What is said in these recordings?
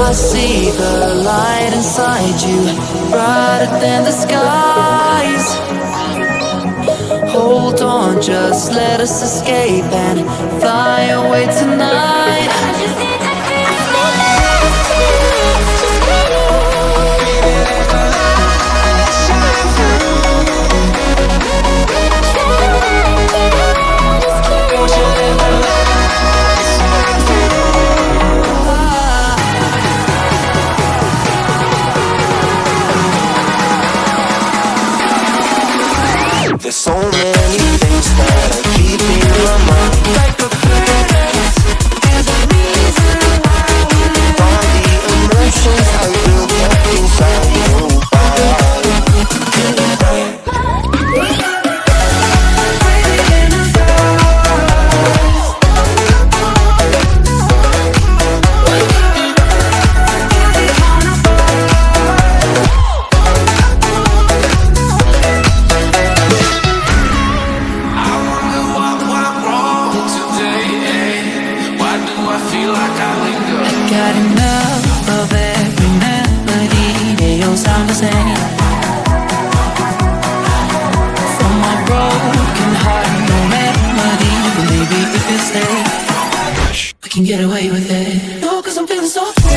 I see the light inside you, brighter than the skies. Hold on, just let us escape and fly away tonight. There's so many things that are keeping my mind like a planet. There's a reason why we live. All the emotions I built up inside your body. Got enough of every melody, they all sound the same. From my broken heart, no remedy, but maybe if you stay, we can get away with it. No, 'cause I'm feeling so free.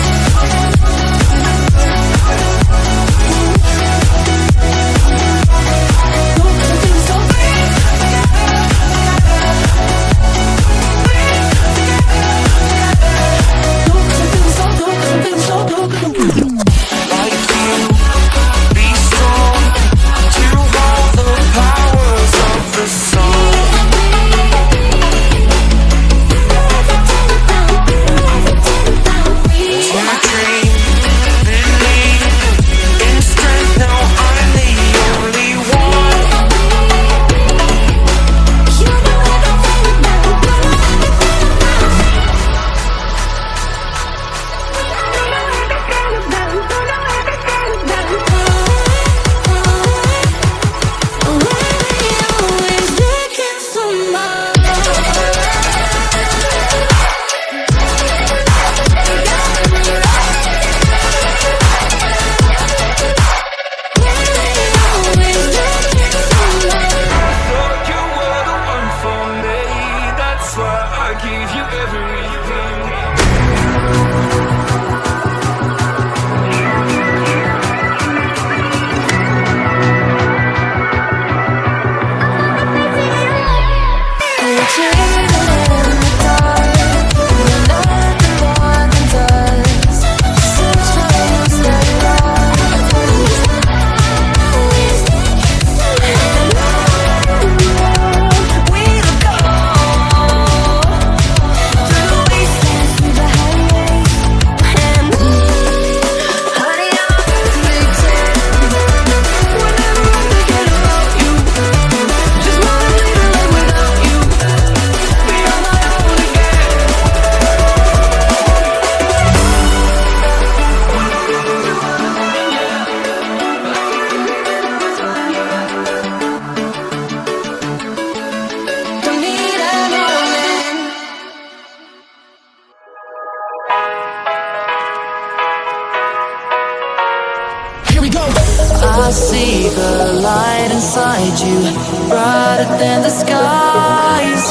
I see the light inside you, brighter than the skies.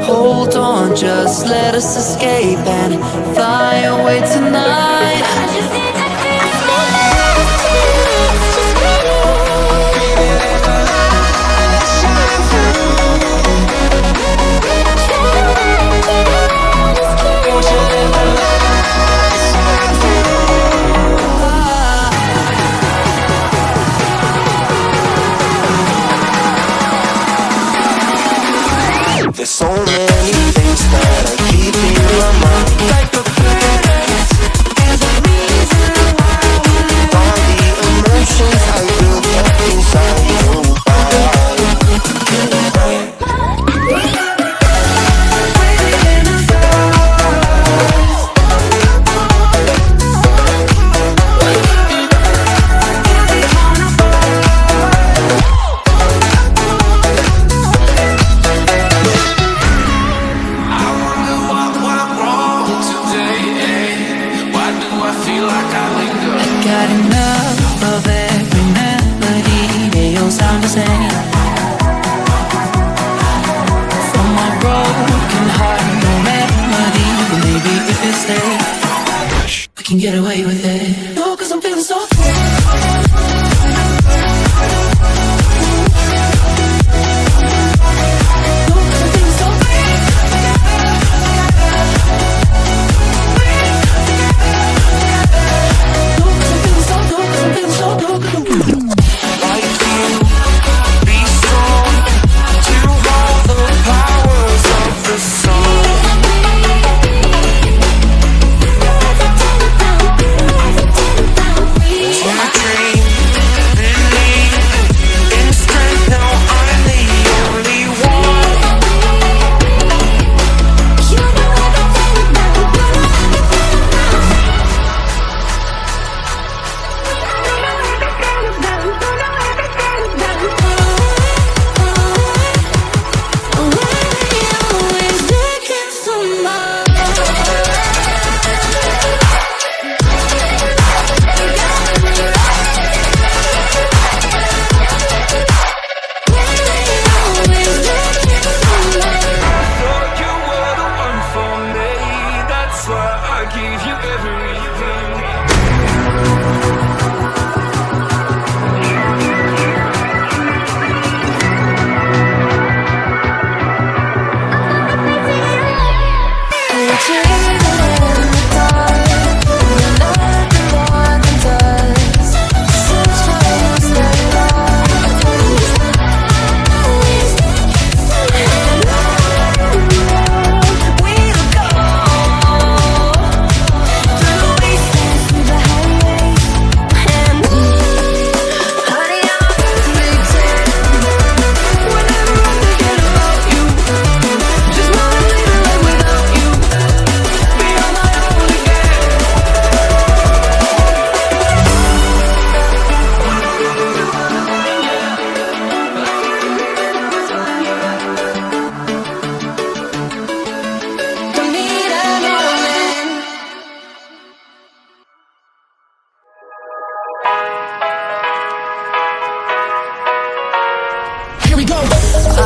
Hold on, just let us escape and fly away tonight. There's so many things that are keeping my mind like a planet. There's a reason why we live. All the emotions I built up inside your body. I can get away with it. No, 'cause I'm feeling so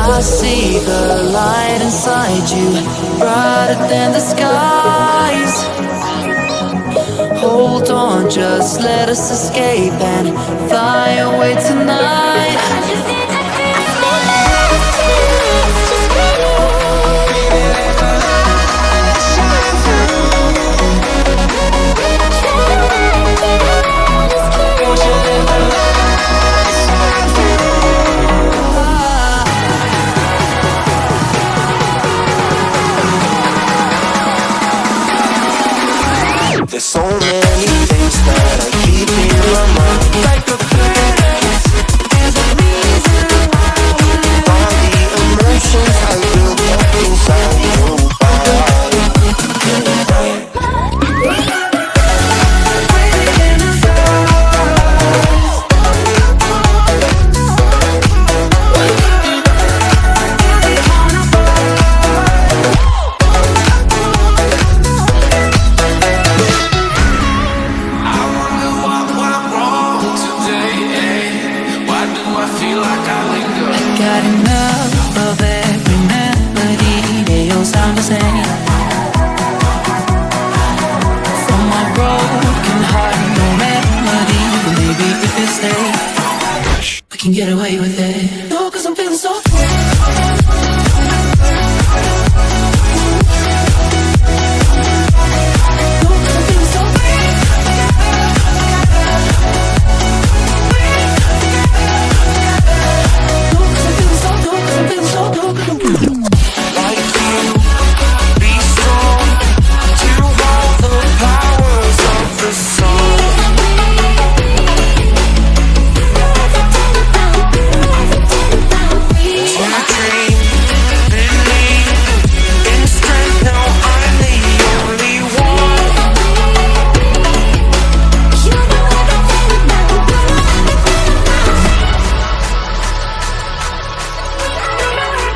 I see the light inside you, brighter than the skies. Hold on, just let us escape and fly away tonight.